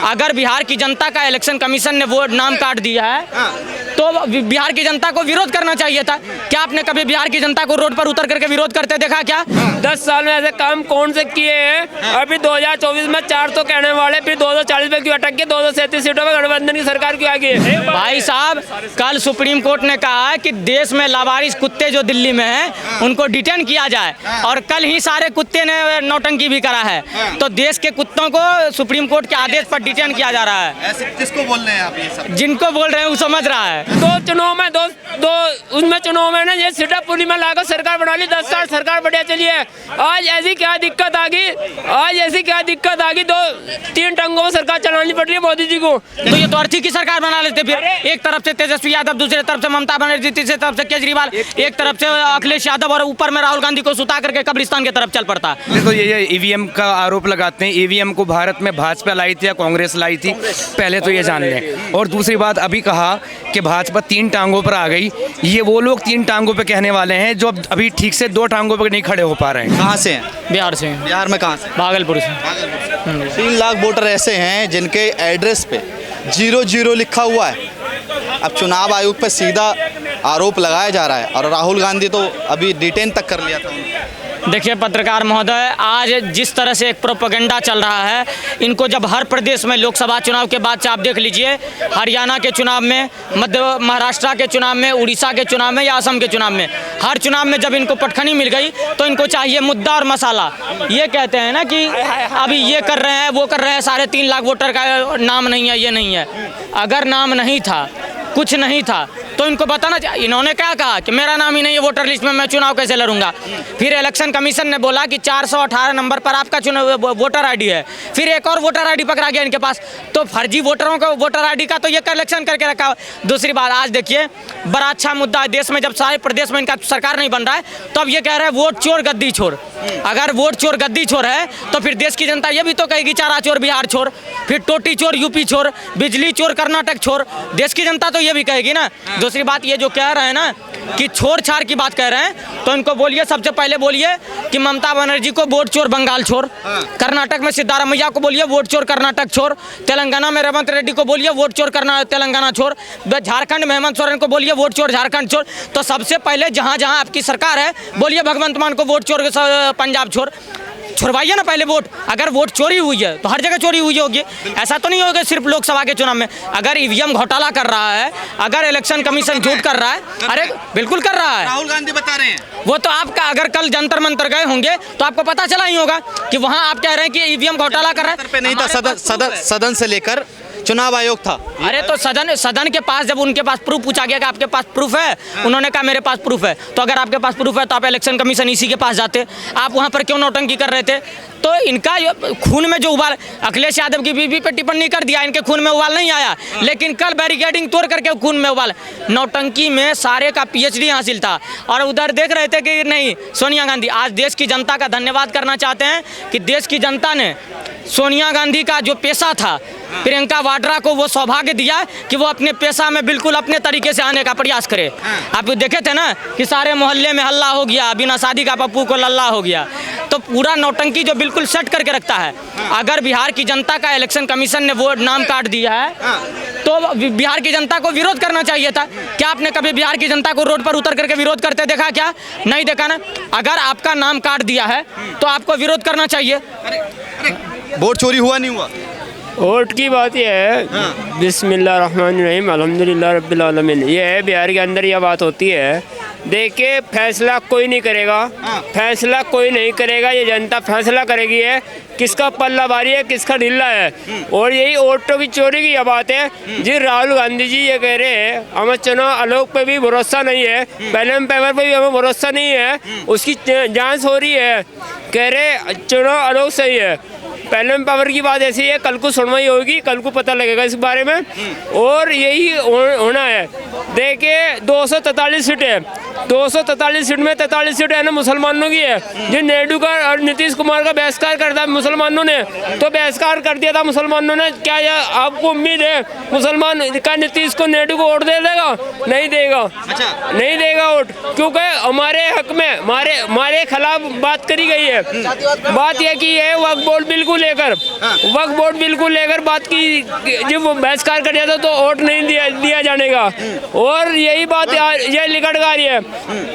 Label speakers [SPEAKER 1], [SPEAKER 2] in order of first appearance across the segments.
[SPEAKER 1] अगर बिहार की जनता का इलेक्शन कमीशन ने वो नाम काट दिया है तो बिहार की जनता को विरोध करना चाहिए था। क्या आपने कभी बिहार की जनता को रोड पर उतर करके विरोध करते देखा क्या?
[SPEAKER 2] 10 साल में ऐसे काम कौन से किए हैं? अभी 2024 में 400 कहने वाले, फिर 240 पे क्यों अटक के 237 सीटों में गठबंधन की सरकार क्यों आ गई है?
[SPEAKER 1] भाई साहब, कल सुप्रीम कोर्ट ने कहा है कि देश में लावारिस कुत्ते जो दिल्ली में हैं उनको डिटेन किया जाए, और कल ही सारे कुत्ते ने नौटंकी भी करा है। तो देश के कुत्तों को सुप्रीम कोर्ट के आदेश पर डिटेन किया जा रहा है।
[SPEAKER 3] ऐसे किसको बोल रहे हैं आप ये सब?
[SPEAKER 1] जिनको बोल रहे हैं वो समझ रहा है।
[SPEAKER 2] दो चुनाव में उसमें चुनाव में ना ये सीटा पूरी में लाकर सरकार बना ली, 10 साल सरकार बढ़िया चली है। आज ऐसी क्या दिक्कत आ गई? आज ऐसी क्या दिक्कत आ गई? 2-3 टंगों में सरकार चलानी पड़ रही है मोदी जी को।
[SPEAKER 1] तो ये तो अर्थी की सरकार बना लेते फिर। एक तरफ से तेजस्वी यादव, दूसरी तरफ से ममता बनर्जी, तीसरी तरफ से केजरीवाल, एक तरफ से अखिलेश यादव और ऊपर में राहुल गांधी को सुता करके कब्रिस्तान की तरफ चल पड़ता।
[SPEAKER 4] देखो ये ईवीएम का आरोप लगाते हैं। ईवीएम को भारत में भाजपा लाई थी या कांग्रेस लाई थी, पहले तो ये जान लें। और दूसरी बात, अभी कहा कि भाजपा 3 टांगों पर आ गई। ये वो लोग 3 टांगों पे कहने वाले हैं जो अभी ठीक से 2 टांगों पर नहीं खड़े हो पा रहे हैं।
[SPEAKER 3] कहाँ से हैं?
[SPEAKER 1] बिहार से।
[SPEAKER 3] बिहार में कहाँ से?
[SPEAKER 1] भागलपुर से।
[SPEAKER 3] 3 लाख वोटर ऐसे हैं जिनके एड्रेस पे 0-0 लिखा हुआ है। अब चुनाव आयोग पर सीधा आरोप लगाया जा रहा है, और राहुल गांधी तो अभी डिटेन तक कर लिया था उन्होंने।
[SPEAKER 1] देखिए पत्रकार महोदय, आज जिस तरह से एक प्रोपेगेंडा चल रहा है, इनको जब हर प्रदेश में लोकसभा चुनाव के बाद से आप देख लीजिए, हरियाणा के चुनाव में, महाराष्ट्र के चुनाव में, उड़ीसा के चुनाव में या असम के चुनाव में, हर चुनाव में जब इनको पटखनी मिल गई तो इनको चाहिए मुद्दा और मसाला। ये कहते हैं ना कि अभी ये कर रहे हैं, वो कर रहे हैं, 3.5 लाख वोटर का नाम नहीं है, ये नहीं है। अगर नाम नहीं था, कुछ नहीं था, तो इनको बताना चाहिए। इन्होंने क्या कहा कि मेरा नाम ही नहीं है वोटर लिस्ट में, मैं चुनाव कैसे लड़ूंगा। फिर इलेक्शन कमीशन ने बोला कि 418 नंबर पर आपका वोटर आईडी है। फिर एक और वोटर आईडी पकड़ा गया इनके पास। तो फर्जी वोटरों को वोटर आईडी का तो ये कलेक्शन करके रखा। दूसरी बात, आज देखिए बड़ा अच्छा मुद्दा है देश में, जब सारे प्रदेश में इनका सरकार नहीं बन रहा है तो अब ये कह रहे हैं वोट चोर गद्दी छोर। अगर वोट चोर गद्दी छोर है तो फिर देश की जनता ये भी तो कहेगी चारा चोर बिहार छोर, फिर टोटी चोर यूपी छोर, बिजली चोर कर्नाटक छोर। देश की जनता तो ये भी कहेगी ना। दूसरी बात, ये जो कह रहे हैं ना कि छोर छार की बात कह रहे हैं, तो इनको बोलिए, सबसे पहले बोलिए कि ममता बनर्जी को वोट चोर बंगाल छोर, कर्नाटक में सिद्धारमैया को बोलिए वोट चोर कर्नाटक छोर, तेलंगाना में रेवंत रेड्डी को बोलिए वोट चोर तेलंगाना छोर, झारखंड में हेमंत सोरेन को बोलिए वोट चोर झारखंड छोर। तो सबसे पहले जहां जहां आपकी सरकार है बोलिए भगवंत मान को वोट चोर पंजाब छोर। छुड़वाइए ना पहले वोट। अगर वोट चोरी हुई है तो हर जगह चोरी हुई होगी, ऐसा तो नहीं होगा सिर्फ लोकसभा के चुनाव में। अगर ईवीएम घोटाला कर रहा है, अगर इलेक्शन कमीशन झूठ कर रहा है, अरे बिल्कुल कर रहा है,
[SPEAKER 3] राहुल गांधी बता रहे हैं।
[SPEAKER 1] वो तो आपका, अगर कल जंतर मंतर गए होंगे तो आपको पता चला ही होगा कि वहां आप कह रहे हैं कि ईवीएम घोटाला कर रहा है।
[SPEAKER 3] पे नहीं था, सदन से लेकर चुनाव आयोग था।
[SPEAKER 1] अरे तो सदन के पास जब उनके पास प्रूफ पूछा गया कि आपके पास प्रूफ है, उन्होंने कहा मेरे पास प्रूफ है। तो अगर आपके पास प्रूफ है तो आप इलेक्शन कमीशन इसी के पास जाते, आप वहां पर क्यों नौटंकी कर रहे थे? तो इनका खून में जो उबाल, अखिलेश यादव की बीबी पे टिप्पणी कर दिया, इनके खून में उबाल नहीं आया, लेकिन कल बैरिकेडिंग तोड़ करके खून में उबाल। नौटंकी में सारे का PhD हासिल था, और उधर देख रहे थे कि नहीं सोनिया गांधी। आज देश की जनता का धन्यवाद करना चाहते हैं कि देश की जनता ने सोनिया गांधी का जो पेशा था, प्रियंका वाड्रा को वो सौभाग्य दिया कि वो अपने पेशा में बिल्कुल अपने तरीके से आने का प्रयास करे। आप देखे थे ना कि सारे मोहल्ले में हल्ला हो गया, बिना शादी का पप्पू को लल्ला हो गया। तो पूरा नौटंकी जो बिल्कुल सेट करके रखता है। अगर बिहार की जनता का इलेक्शन कमीशन ने वो नाम काट दिया है तो बिहार की जनता को विरोध करना चाहिए था। क्या आपने कभी बिहार की जनता को रोड पर उतर करके विरोध करते देखा क्या? नहीं देखा ना। अगर आपका नाम काट दिया है तो आपको विरोध करना चाहिए।
[SPEAKER 3] वोट चोरी हुआ नहीं हुआ?
[SPEAKER 2] वोट की बात यह है, बिस्मिल्लाहिर्रहमानिर्रहीम अल्हम्दुलिल्लाह रब्बिल आलमीन। ये है बिहार के अंदर यह बात होती है। देखिए फैसला कोई नहीं करेगा, फैसला कोई नहीं करेगा, ये जनता फैसला करेगी है किसका पल्ला भारी है, किसका ढीला है। और यही वोटों की चोरी की यह बात है जी। राहुल गांधी जी ये कह रहे हैं हमें चुनाव आयोग पे भी भरोसा नहीं है, बैलेट पेपर पे भी हमें भरोसा नहीं है, उसकी जांच हो रही है, कह रहे चुनाव आयोग सही है। पहले पावर की बात ऐसी है, कल को सुनवाई होगी, कल को पता लगेगा इस बारे में, और यही होना है। देखिए 243 सीटें, 243 सीट में 43 सीट है ना मुसलमानों की है। जो नायडू का और नीतीश कुमार का बहिष्कार करता मुसलमानों ने, तो बहिष्कार कर दिया था मुसलमानों ने। क्या यह आपको उम्मीद है मुसलमान का नीतीश को, नायडू को वोट दे देगा? नहीं देगा।
[SPEAKER 3] अच्छा।
[SPEAKER 2] नहीं देगा वोट, क्योंकि हमारे हक में हमारे खिलाफ बात करी गई है। बात यह की है वक्फ बोर्ड बिल को लेकर, वक्फ बोर्ड बिल को लेकर बात की, जब बहिष्कार कर दिया था तो वोट नहीं दिया जाने का। और यही बात ये निकट आ रही है।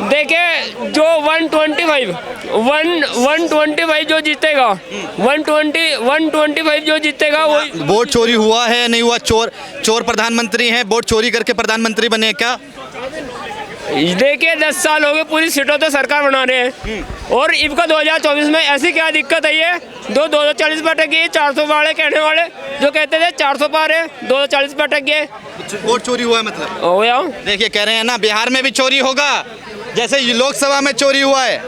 [SPEAKER 2] देखिए जो 125 जो जीतेगा, 125 जो जीतेगा वो
[SPEAKER 3] वोट चोरी हुआ है नहीं हुआ? चोर प्रधानमंत्री हैं, वोट चोरी करके प्रधानमंत्री बने क्या?
[SPEAKER 2] देखिए 10 साल हो गए पूरी सीटों तो सरकार बना रहे हैं। और इनका 2024 में ऐसी क्या दिक्कत है? ये 240 पर अटक गई। 400 वाले कहने वाले जो कहते थे 400 पार है, 240 पर अटक गए।
[SPEAKER 3] वोट चोरी हुआ है मतलब?
[SPEAKER 2] हो गया।
[SPEAKER 3] देखिए कह रहे हैं ना बिहार में भी चोरी होगा, जैसे लोकसभा में चोरी हुआ है।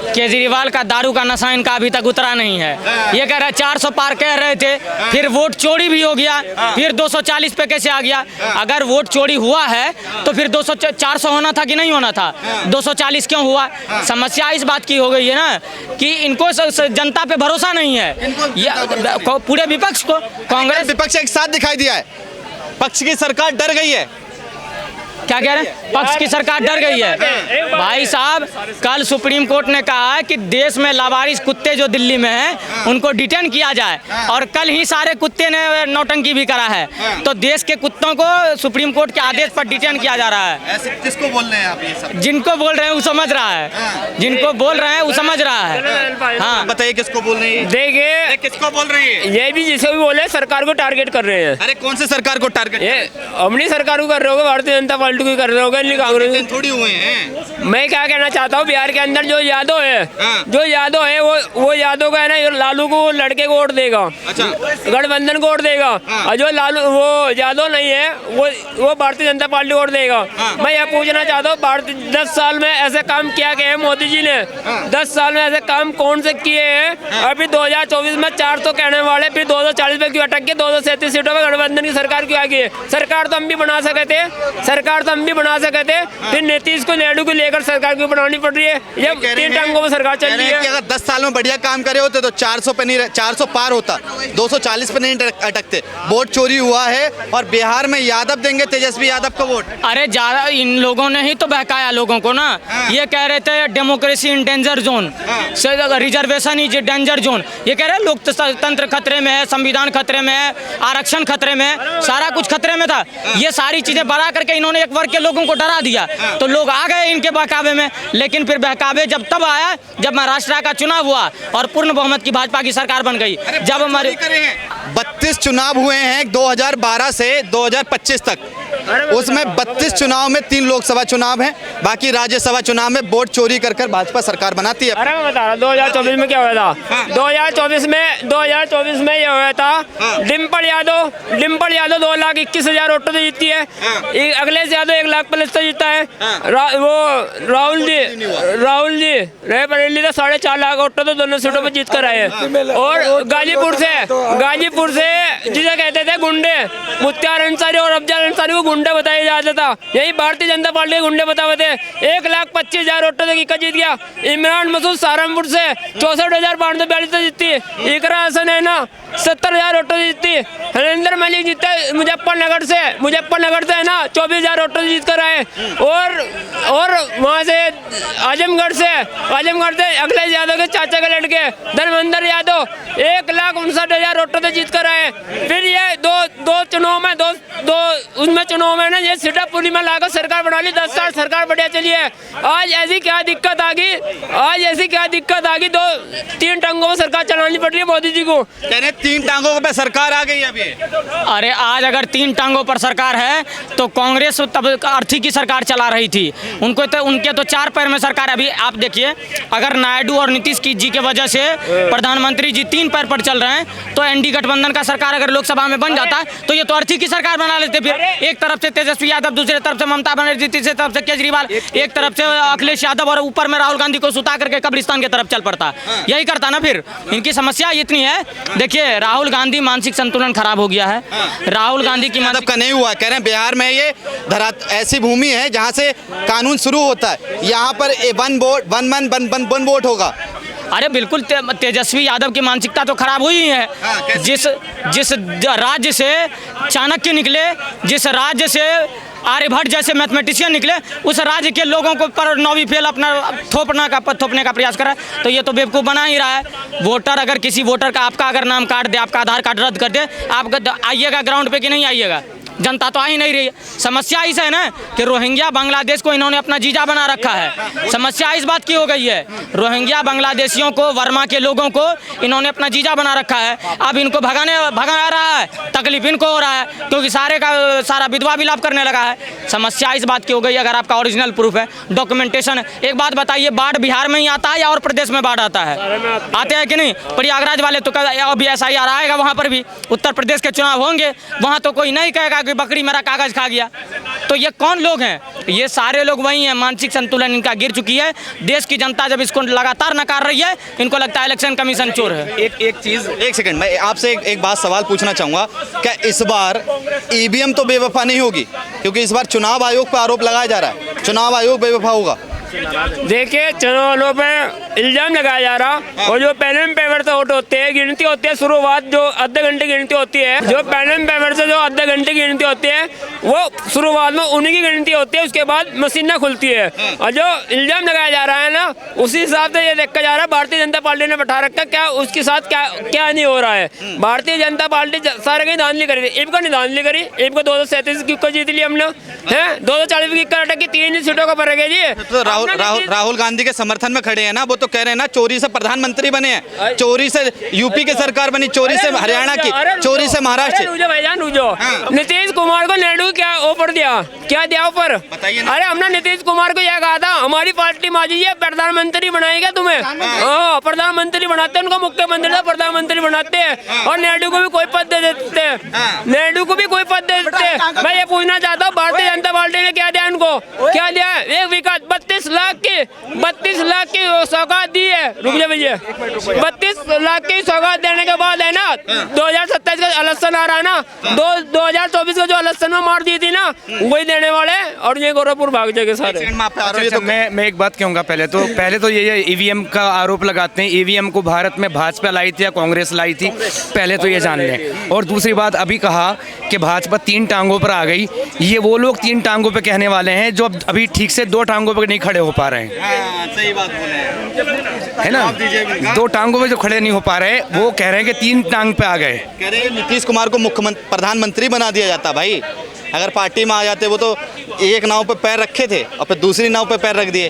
[SPEAKER 1] केजरीवाल का दारू का नशा इनका अभी तक उतरा नहीं है। ये कह रहे 400 पार कह रहे थे, फिर वोट चोरी भी हो गया, फिर 240 पे कैसे आ गया? अगर वोट चोरी हुआ है तो फिर 400 होना था कि नहीं होना था? 240 क्यों हुआ? समस्या इस बात की हो गई है ना कि इनको जनता पे भरोसा नहीं है। ये पूरे विपक्ष को, कांग्रेस
[SPEAKER 3] विपक्ष एक साथ दिखाई दिया है, पक्ष की सरकार डर गई है।
[SPEAKER 1] क्या कह रहे हैं? पक्ष की सरकार डर गई है। भाई साहब कल सुप्रीम कोर्ट ने कहा है कि देश में लावारिस कुत्ते जो दिल्ली में हैं उनको डिटेन किया जाए, और कल ही सारे कुत्ते ने नौटंकी भी करा है। तो देश के कुत्तों को सुप्रीम कोर्ट के आदेश पर डिटेन किया जा रहा है।
[SPEAKER 3] ऐसे किसको बोल रहे हैं आप ये सब?
[SPEAKER 1] जिनको बोल रहे हैं वो समझ रहा है, जिनको बोल रहे हैं वो समझ रहा है। हाँ
[SPEAKER 3] बताइए किसको बोल रही है?
[SPEAKER 2] देखिए
[SPEAKER 3] किसको बोल रही है?
[SPEAKER 2] ये भी जिसे भी बोले सरकार को टारगेट कर रहे हैं।
[SPEAKER 3] अरे कौन से सरकार को टारगेट?
[SPEAKER 2] ये अपनी सरकार को कर रहे होगे, भारतीय जनता पार्टी को कर रहे होगे, नहीं कांग्रेस
[SPEAKER 3] थोड़ी हुए हैं।
[SPEAKER 2] मैं क्या कहना चाहता हूँ, बिहार के अंदर जो यादव है वो यादव का है ना, लालू को लड़के को वोट देगा।
[SPEAKER 3] अच्छा।
[SPEAKER 2] गठबंधन को वोट देगा। और जो लालू वो यादव नहीं है वो भारतीय जनता पार्टी को वोट देगा। मैं यह पूछना चाहता हूँ, भारतीय 10 साल में ऐसे काम क्या किए हैं मोदी जी ने? 10 साल में ऐसे काम कौन से किए हैं? अभी 2024 में 400 कहने वाले, फिर 240 पे क्यों अटक के 237 सीटों पर गठबंधन की सरकार क्यों आ गई? सरकार तो हम भी बना सके थे, फिर नीतीश को, नायडू को लेकर सरकार क्यों बनानी पड़ रही है? ये 3 टांगों में सरकार चल रही है।
[SPEAKER 3] कि अगर 10 साल में बढ़िया काम करे होते तो 400 पे नहीं, 400 पार होता, 240 पे नहीं अटकते। वोट चोरी हुआ है और बिहार में यादव देंगे, तेजस्वी यादव को वोट।
[SPEAKER 1] अरे ज्यादा इन लोगों ने ही तो बहकाया लोगों को ना। ये कह रहे थे democracy in danger zone, reservation is danger zone. ये कह रहे हैं लोकतंत्र खतरे में है, संविधान खतरे में है, आरक्षण खतरे में है, सारा कुछ खतरे में था। ये सारी चीजें बढ़ा करके इन्होंने एक वर्ग के लोगों को डरा दिया, तो लोग आ गए इनके बहकावे में। लेकिन फिर बहकावे जब तब आया जब महाराष्ट्र का चुनाव हुआ और पूर्ण बहुमत की भाजपा की सरकार बन गई। जब हमारे
[SPEAKER 3] 32 चुनाव हुए हैं 2012 से 2025 तक, उसमें 32 चुनाव में 3 लोकसभा चुनाव हैं, बाकी राज्यसभा चुनाव में वोट चोरी कर भाजपा सरकार बनाती है।
[SPEAKER 2] अरे मैं बता रहा 2024 में क्या हुआ था। 2024 में ये हुआ था, डिम्पल यादव 2,21,000 वोटों से जीती है। अखिलेश यादव 1,00,000 से जीता है। वो राहुल जी रहे बरेली तो 4.5 लाख वोटों तो दोनों सीटों पर जीत कर आए। और गाजीपुर से जिसे कहते थे गुंडे, मुख्तार अंसारी और अफजल अंसारी को गुंडे बताया जाता था, यही भारतीय जनता पार्टी के गुंडे बताए थे। 1,25,000 वोटों से जीत गया। इमरान मसूद सहारनपुर से 64,542 से जीतती है। इकरा हसन है ना 70,000 वोटों से जीतती है। हरिंदर मलिक जीते मुजफ्फरनगर से है ना 24,000 वोटों से जीत कर आए। और वहाँ से आजमगढ़ से अखिलेश यादव के चाचा के लड़के धर्मेंद्र यादव 1,59,000 वोटों से जीत कर आए। फिर ये दो चुनाव में ना ये सीटा पूरी में लाकर सरकार बना ली। 10 साल सरकार बढ़िया चली है। आज ऐसी क्या दिक्कत आ गई? 3 टांगों में सरकार चलानी पड़ रही है मोदी जी को।
[SPEAKER 3] कह रहे 3 टांगों पे सरकार आ गई अभी।
[SPEAKER 1] अरे आज अगर 3 टांगों पर सरकार है तो कांग्रेस तब अर्थी की सरकार चला रही थी। उनके तो 4 पैर में सरकार। अभी आप देखिए, अगर नायडू और नीतीश जी के वजह से प्रधानमंत्री जी 3 पैर पर चल रहे हैं तो एनडी गठबंधन का सरकार अगर लोकसभा में बन बन जाता तो ये तो अर्थी की सरकार बना लेते। फिर एक तरफ से तेजस्वी यादव, दूसरी तरफ से ममता बनर्जी, तीसरी तरफ से केजरीवाल, एक तरफ से अखिलेश यादव और ऊपर में राहुल गांधी को सुता करके कब्रिस्तान की तरफ चल पड़ता। यही करता ना। फिर इनकी समस्या इतनी है, देखिए राहुल गांधी मानसिक संतुलन खराब हो गया है। राहुल गांधी की
[SPEAKER 3] यादव का नहीं हुआ, कह रहे हैं बिहार में ये ऐसी भूमि है जहाँ से कानून शुरू होता है, यहाँ पर वन वोट होगा।
[SPEAKER 1] अरे बिल्कुल तेजस्वी यादव की मानसिकता तो खराब हुई है। जिस राज्य से चाणक्य निकले, जिस राज्य से आर्यभट्ट जैसे मैथमेटिशियन निकले, उस राज्य के लोगों को पर 9वीं फेल अपना थोपने का प्रयास कर रहा है, तो ये तो बेवकूफ़ बना ही रहा है। वोटर अगर किसी वोटर का आपका अगर नाम काट दे, आपका आधार कार्ड रद्द कर दे, आप आइएगा ग्राउंड पे कि नहीं आइएगा? जनता तो आ ही नहीं रही है। समस्या इस है ना कि रोहिंग्या बांग्लादेश को इन्होंने अपना जीजा बना रखा है। समस्या इस बात की हो गई है, रोहिंग्या बांग्लादेशियों को, वर्मा के लोगों को इन्होंने अपना जीजा बना रखा है। अब इनको भगा रहा है, तकलीफ इनको हो रहा है, क्योंकि सारा विधवा विलाप करने लगा है। समस्या इस बात की हो गई, अगर आपका ओरिजिनल प्रूफ है, डॉक्यूमेंटेशन है। एक बात बताइए, बाढ़ बिहार में ही आता है या और प्रदेश में बाढ़ आता है? आते हैं कि नहीं? प्रयागराज वाले तो अभी SIR आएगा, वहाँ पर भी उत्तर प्रदेश के चुनाव होंगे, वहाँ तो कोई नहीं कहेगा कि बकरी मेरा कागज खा गया। तो ये कौन लोग हैं? ये सारे लोग वही हैं। मानसिक संतुलन इनका गिर चुकी है। देश की जनता जब इसको लगातार नकार रही है, इनको लगता है इलेक्शन कमीशन चोर है।
[SPEAKER 3] एक सेकंड, मैं आपसे एक बात सवाल पूछना चाहूँगा, क्या इस बार EVM तो बेवफा नहीं होगी? क्योंकि इस बार चुनाव आयोग पर आरोप लगाया जा रहा है, चुनाव आयोग बेवफा होगा।
[SPEAKER 2] देखिए, चुनाव वालों पे इल्जाम लगाया जा रहा, और जो पैनल पेपर से वोट होते हैं, गिनती होती है, शुरुआत जो आधे घंटे गिनती होती है, जो पैनल पेपर से जो आधे घंटे गिनती होती है, वो शुरुआत में उन्हीं की गिनती होती है, उसके बाद मशीन ना खुलती है। और जो इल्जाम लगाया जा रहा है ना, उसी हिसाब से ये देखा जा रहा है भारतीय जनता पार्टी ने बैठा रखा, क्या उसके साथ क्या नहीं हो रहा है। भारतीय जनता पार्टी सारे कहीं धांधली करी, ईब का नहीं धांधली करी। ईब को 237 की जीत ली हमने, है 240 की कर्नाटक की 3 सीटों का फर्क है जी।
[SPEAKER 3] राहुल गांधी के समर्थन में खड़े हैं ना, वो तो कह रहे हैं ना, चोरी से प्रधानमंत्री बने हैं, चोरी से यूपी की सरकार बनी, चोरी से हरियाणा की, चोरी से महाराष्ट्र।
[SPEAKER 2] नीतीश कुमार को नायडू क्या ऑफर दिया, क्या दिया ऑफर? अरे हमने नीतीश कुमार को यह कहा था, हमारी पार्टी माजी है, प्रधानमंत्री बनाएगा तुम्हें। हाँ, प्रधानमंत्री बनाते हैं, उनको मुख्यमंत्री प्रधानमंत्री बनाते हैं, और नायडू को भी कोई पद दे देते हैं, नायडू को भी कोई पद दे देते हैं। मैं ये पूछना चाहता हूँ, भारतीय जनता पार्टी ने क्या दिया उनको? क्या दिया? एक विकास 32 लाख की सौगात दी है। रुक जा भैया, 32 लाख की सौगात देने के बाद है ना, 2027 का इलेक्शन आ रहा है ना, 2024 का जो इलेक्शन में मार दी थी ना, वही देने वाले, और ये गोरखपुर भाग जाएंगे सारे।
[SPEAKER 4] अच्छा, मैं एक बात कहूँगा। पहले तो ये EVM का आरोप लगाते हैं। EVM को भारत में भाजपा लाई थी या कांग्रेस लाई थी, पहले तो ये जान लें। और दूसरी बात, अभी कहा कि भाजपा 3 टांगों पर आ गई, ये वो लोग 3 टांगों पर कहने वाले हैं जो अभी ठीक से 2 टांगों पर नहीं खड़े हो पा रहे हैं।
[SPEAKER 3] सही बात बोले हैं,
[SPEAKER 4] है ना? 2 टांगों पे जो खड़े नहीं हो पा रहे, वो कह रहे हैं कि 3 टांग पे आ गए।
[SPEAKER 3] कह रहे हैं नीतीश कुमार को मुख्यमंत्री प्रधानमंत्री बना दिया जाता। भाई अगर पार्टी में आ जाते, वो तो एक नाव पे पैर रखे थे और फिर दूसरी नाव पे पैर रख दिए,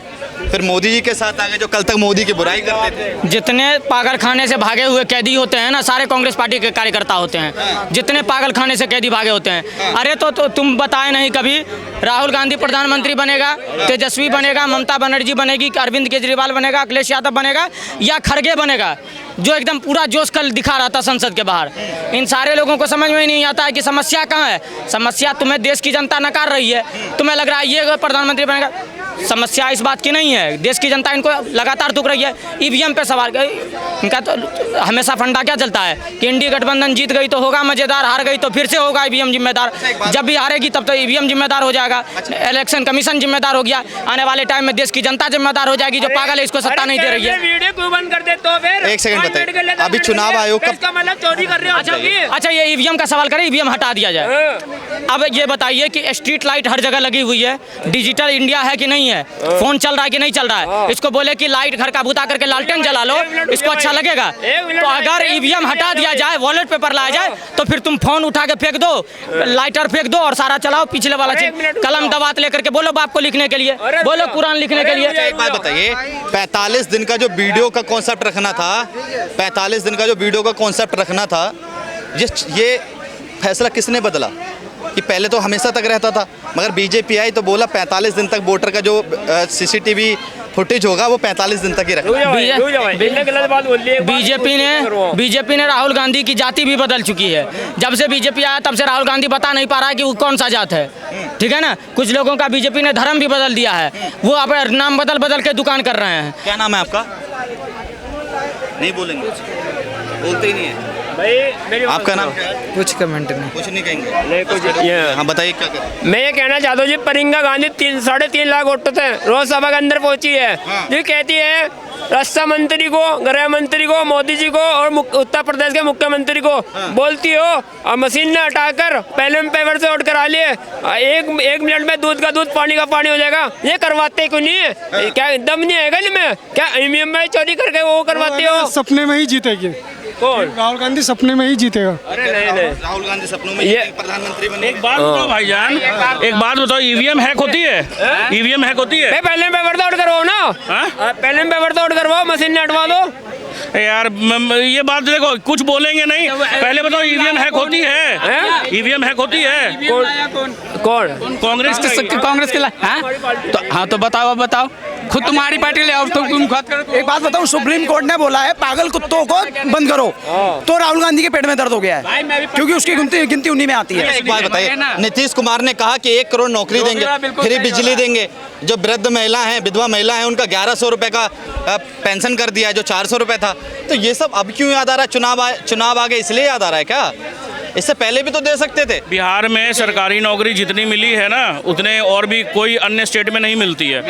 [SPEAKER 3] फिर मोदी जी के साथ आ गए जो कल तक मोदी की बुराई करते थे।
[SPEAKER 1] जितने पागल खाने से भागे हुए कैदी होते हैं ना, सारे कांग्रेस पार्टी के कार्यकर्ता होते हैं। जितने पागल खाने से कैदी भागे होते हैं। अरे तो तुम बताए नहीं कभी, राहुल गांधी प्रधानमंत्री बनेगा, तेजस्वी बनेगा, ममता बनर्जी बनेगी, अरविंद केजरीवाल बनेगा, अखिलेश यादव बनेगा, या खड़गे बनेगा, जो एकदम पूरा जोश कल दिखा रहा था संसद के बाहर। इन सारे लोगों को समझ में ही नहीं आता है कि समस्या कहाँ है। समस्या तुम्हें देश की जनता नकार रही है, तुम्हें लग रहा है ये प्रधानमंत्री बनेगा। समस्या इस बात की नहीं है, देश की जनता इनको लगातार दुख रही है। EVM पे सवाल, इनका तो हमेशा फंडा क्या चलता है कि इंडी गठबंधन जीत गई तो होगा मजेदार, हार गई तो फिर से होगा EVM जिम्मेदार। जब भी हारेगी तब तो EVM जिम्मेदार हो जाएगा, इलेक्शन कमीशन जिम्मेदार हो गया, आने वाले टाइम में देश की जनता जिम्मेदार हो जाएगी जो पागल है, इसको सत्ता नहीं दे रही है।
[SPEAKER 2] वीडियो क्यों बंद कर देते हो फिर?
[SPEAKER 3] एक सेकंड बताइए, अभी चुनाव आयोग का
[SPEAKER 2] मतलब चोरी कर रहे हो।
[SPEAKER 1] अच्छा, ये EVM का सवाल करें, EVM हटा दिया जाए। अब ये बताइए कि स्ट्रीट लाइट हर जगह लगी हुई है, डिजिटल इंडिया है कि नहीं है, फोन चल रहा है कि नहीं चल रहा है। इसको बोले कि लाइट घर का भूता करके लालटेन जला लो, इसको अच्छा लगेगा? तो अगर EVM हटा दिया जाए, वॉलेट पेपर लाया जाए, तो फिर तुम फोन उठा के फेंक दो, लाइटर फेंक दो और सारा चलाओ पिछले वाला चीज, कलम दवात लेकर के बोलो बाप को लिखने के लिए, बोलो कुरान लिखने के लिए।
[SPEAKER 3] एक बात बताइए, 45 दिन का जो वीडियो का कॉन्सेप्ट रखना था, 45 दिन का जो वीडियो का कॉन्सेप्ट रखना था, ये फैसला किसने बदला? कि पहले तो हमेशा तक रहता था, मगर बीजेपी आई तो बोला 45 दिन तक वोटर का जो CCTV फुटेज होगा वो 45 दिन तक ही रखेगा।
[SPEAKER 2] गलत बात बोल दी।
[SPEAKER 1] बीजेपी ने राहुल गांधी की जाति भी बदल चुकी है। जब से बीजेपी आया तब से राहुल गांधी बता नहीं पा रहा है कि वो कौन सा जात है, ठीक है ना। कुछ लोगों का बीजेपी ने धर्म भी बदल दिया है, वो अपना नाम बदल बदल के दुकान कर रहे हैं।
[SPEAKER 3] क्या नाम है आपका? नहीं बोलेंगे, बोलते ही नहीं है
[SPEAKER 2] भाई।
[SPEAKER 3] आपका नाम क्या है?
[SPEAKER 5] कुछ कमेंट नहीं।
[SPEAKER 3] कुछ नहीं कहेंगे।
[SPEAKER 2] नहीं कुछ
[SPEAKER 3] हाँ बताइए क्या करें।
[SPEAKER 2] मैं ये कहना चाहता हूँ जी, प्रियंका गांधी 3.5 लाख वोटों से लोकसभा के अंदर पहुंची है। ये कहती है रक्षा मंत्री को, गृह मंत्री को, मोदी जी को और उत्तर प्रदेश के मुख्यमंत्री को बोलती हो और मशीन ने हटाकर पहले पेपर से वोट करा लिए, एक मिनट में दूध का दूध पानी का पानी हो जाएगा। ये करवाते क्यों नहीं है? क्या दम नहीं है गले में? क्या ईवीएम में चोरी करके वो करवाते हो?
[SPEAKER 6] सपने में ही जीतेगी
[SPEAKER 2] कौन?
[SPEAKER 6] राहुल गांधी सपने में ही जीतेगा।
[SPEAKER 2] अरे नहीं,
[SPEAKER 3] राहुल गांधी सपनों में
[SPEAKER 2] ये
[SPEAKER 3] प्रधानमंत्री बने।
[SPEAKER 7] एक बात बताओ भाईजान, एक बात बताओ, ईवीएम हैक होती है? ईवीएम हैक होती है?
[SPEAKER 2] पहले पेपर से वोट करवाओ ना, पहले पेपर से वोट करवाओ, मशीन ने हटवा दो
[SPEAKER 7] यार। ये बात देखो, कुछ बोलेंगे नहीं, पहले बताओ ईवीएम हैक होती है? ईवीएम हैक होती है?
[SPEAKER 2] कौन?
[SPEAKER 7] कांग्रेस
[SPEAKER 5] के हाँ तो बताओ खुद तुम्हारी पार्टी ले आओ, तुम खुद करो। एक बात बताऊं, सुप्रीम कोर्ट ने बोला है पागल कुत्तों को बंद करो, तो राहुल गांधी के पेट में दर्द हो गया है क्योंकि उसकी गिनती उन्हीं में आती है।
[SPEAKER 3] एक बात बताइए, नीतीश कुमार ने कहा कि 1 करोड़ नौकरी देंगे, फ्री बिजली देंगे, जो वृद्ध महिला हैं, विधवा महिला हैं, उनका 1100 रुपए का पेंशन कर दिया है जो 400 रुपए था। तो ये सब अब क्यों याद आ रहा है? चुनाव आ गए इसलिए याद आ रहा है क्या? इससे पहले भी तो दे सकते थे।
[SPEAKER 7] बिहार में सरकारी नौकरी जितनी मिली है ना, उतने और भी कोई अन्य स्टेट में नहीं मिलती है,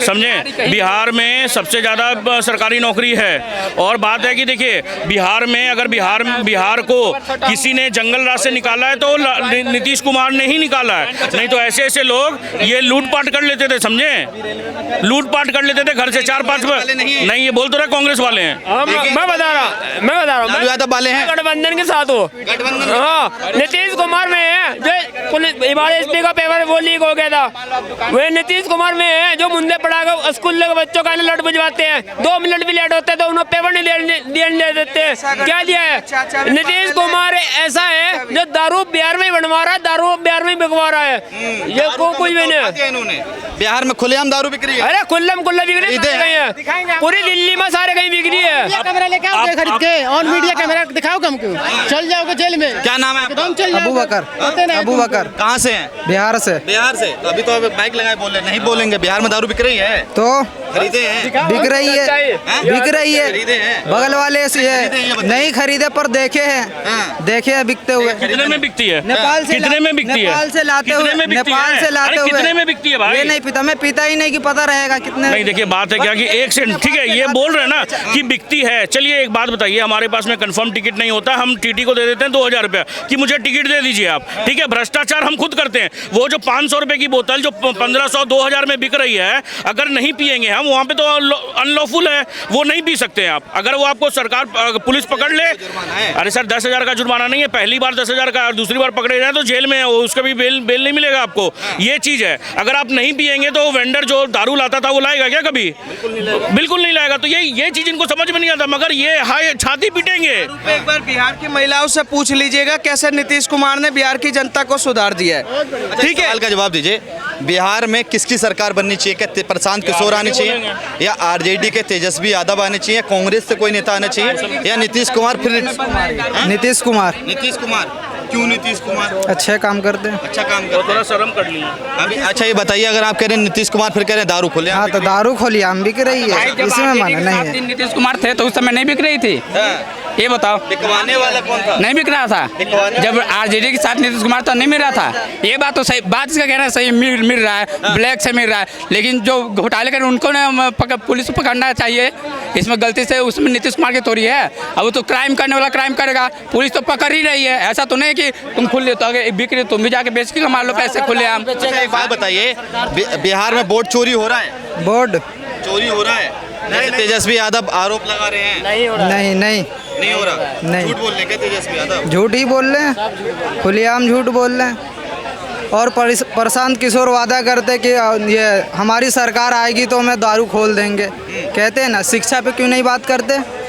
[SPEAKER 7] समझे। बिहार में सबसे ज़्यादा सरकारी नौकरी है। और बात है कि देखिए, बिहार में अगर बिहार को किसी ने जंगल राज से निकाला है तो नीतीश कुमार ने ही निकाला है। नहीं तो ऐसे ऐसे लोग ये लूटपाट कर लेते थे, समझे, लूटपाट कर लेते थे घर से 4-5। नहीं, ये बोल तो रहे कांग्रेस वाले हैं।
[SPEAKER 2] मैं बता रहा हूँ
[SPEAKER 3] यादव वाले हैं,
[SPEAKER 2] गठबंधन के साथ हो।
[SPEAKER 3] गठबंधन
[SPEAKER 2] नीतीश कुमार में है जो पुलिस एसपी का पेपर वो लीक हो गया था, वे नीतीश कुमार में है जो मुंडे पढ़ाकर स्कूल के बच्चों का लट बुझवाते हैं। 2 मिनट भी लेट होते हैं तो उन्हें पेपर नहीं दे देते। क्या दिया है? नीतीश कुमार ऐसा है जो दारू बिहार में बनवा रहा है, दारू बिहार में बिकवा रहा है। ये कुछ भी नहीं।
[SPEAKER 3] बिहार में खुलेआम दारू बिक रही है।
[SPEAKER 2] अरे खुल्लम खुल्ला बिक रही है, पूरी दिल्ली में सारे कहीं बिक रही है।
[SPEAKER 8] कैमरा लेके आओ खरीद के, ऑन मीडिया कैमरा दिखाओ, कम क्यों चल जाओगे जेल में।
[SPEAKER 3] क्या नाम है आपका?
[SPEAKER 5] अबू बकर।
[SPEAKER 3] कहाँ से हैं?
[SPEAKER 5] बिहार से।
[SPEAKER 3] बिहार से। तो अभी तो बाइक लगाए बोल रहे नहीं बोलेंगे। बिहार में दारू बिक रही है
[SPEAKER 5] तो
[SPEAKER 3] खरीदे हैं?
[SPEAKER 5] बिक रही है,
[SPEAKER 3] खरीदे हैं
[SPEAKER 5] बगल वाले से है, नहीं खरीदे पर देखे हैं बिकते हुए।
[SPEAKER 7] कितने में बिकती है?
[SPEAKER 5] नेपाल से
[SPEAKER 7] कितने में बिकती है?
[SPEAKER 5] नेपाल से लाते हुए, नेपाल से लाते हुए।
[SPEAKER 7] कितने में बिकती है भाई?
[SPEAKER 5] ये नहीं पता, मैं पीता ही नहीं कि पता रहेगा कितने।
[SPEAKER 7] नहीं देखिए, बात है क्या कि एक से ठीक है, ये बोल रहे हैं ना कि बिकती है। चलिए एक बात बताइए, हमारे पास में कंफर्म टिकट नहीं होता, हम टीटी को दे देते हैं 2000 रुपया कि मुझे टिकट दे दीजिए आप, ठीक है। भ्रष्टाचार हम खुद करते हैं। वो जो 500 रुपए की बोतल जो 1500-2000 में बिक रही है, अगर नहीं पिएंगे हम, वहाँ पे तो अनलॉफुल है, वो नहीं पी सकते हैं आप। अगर वो आपको सरकार पुलिस पकड़ ले, अरे सर 10,000 का जुर्माना नहीं है, पहली बार 10,000 का, और दूसरी बार पकड़े जाए तो जेल में है, उसका भी बेल नहीं मिलेगा आपको। ये चीज़ है। अगर आप नहीं पिएंगे तो वेंडर जो दारू लाता था वो लाएगा क्या कभी? बिल्कुल नहीं लाएगा। तो ये चीज़ इनको समझ में नहीं आता, मगर ये हाय छाती पीटेंगे।
[SPEAKER 9] एक बार बिहार की महिलाओं से पूछ लीजिएगा कैसे नीतीश कुमार ने बिहार की जनता को सुधार दिया है।
[SPEAKER 3] ठीक है, सवाल का जवाब दीजिए। बिहार में किसकी सरकार बननी चाहिए? क्या प्रशांत किशोर आने चाहिए, या आरजेडी के तेजस्वी यादव आने चाहिए, कांग्रेस से कोई नेता आना चाहिए, या नीतीश कुमार? फिर
[SPEAKER 5] नीतीश कुमार।
[SPEAKER 3] क्यों नीतीश कुमार?
[SPEAKER 5] अच्छे काम करते हैं।
[SPEAKER 3] अच्छा काम करते
[SPEAKER 7] थोड़ा शर्म कर ली
[SPEAKER 3] अभी। अच्छा ये बताइए, अगर आप कह रहे हैं नीतीश कुमार, फिर कह रहे हैं दारू खुले।
[SPEAKER 5] हाँ तो दारू खोली आम बिक रही है, इसमें माना नहीं है।
[SPEAKER 10] नीतीश कुमार थे तो उस समय नहीं बिक रही थी, ये बताओ।
[SPEAKER 3] बिकवाने वाला कौन था?
[SPEAKER 10] नहीं बिक रहा था जब आरजेडी के साथ नीतीश कुमार तो नहीं मिल रहा था। ये बात तो सही, बात इसका कहना सही, मिल रहा है, ब्लैक से मिल रहा है। लेकिन जो घोटाले कर उनको पुलिस को पकड़ना चाहिए। इसमें गलती से उसमें नीतीश कुमार की थोड़ी है। अब वो तो क्राइम करने वाला क्राइम करेगा, पुलिस तो पकड़ ही रही है। ऐसा तो नहीं कि तुम खुले तो आगे बिक रही, तुम भी जाके बेच के कमा लो पैसे खुले आम।
[SPEAKER 3] एक बात बताइए, बिहार में वोट चोरी हो रहा है?
[SPEAKER 5] बोर्ड
[SPEAKER 3] चोरी हो रहा है? तेजस्वी यादव आरोप लगा रहे हैं।
[SPEAKER 5] नहीं
[SPEAKER 3] हो रहा।
[SPEAKER 5] नहीं।
[SPEAKER 3] झूठ बोल रहे हैं क्या तेजस्वी यादव?
[SPEAKER 5] झूठ ही बोल रहे हैं, खुलेआम झूठ बोल रहे हैं। और प्रशांत किशोर वादा करते कि ये हमारी सरकार आएगी तो हमें दारू खोल देंगे, कहते हैं ना। शिक्षा पे क्यों नहीं बात करते?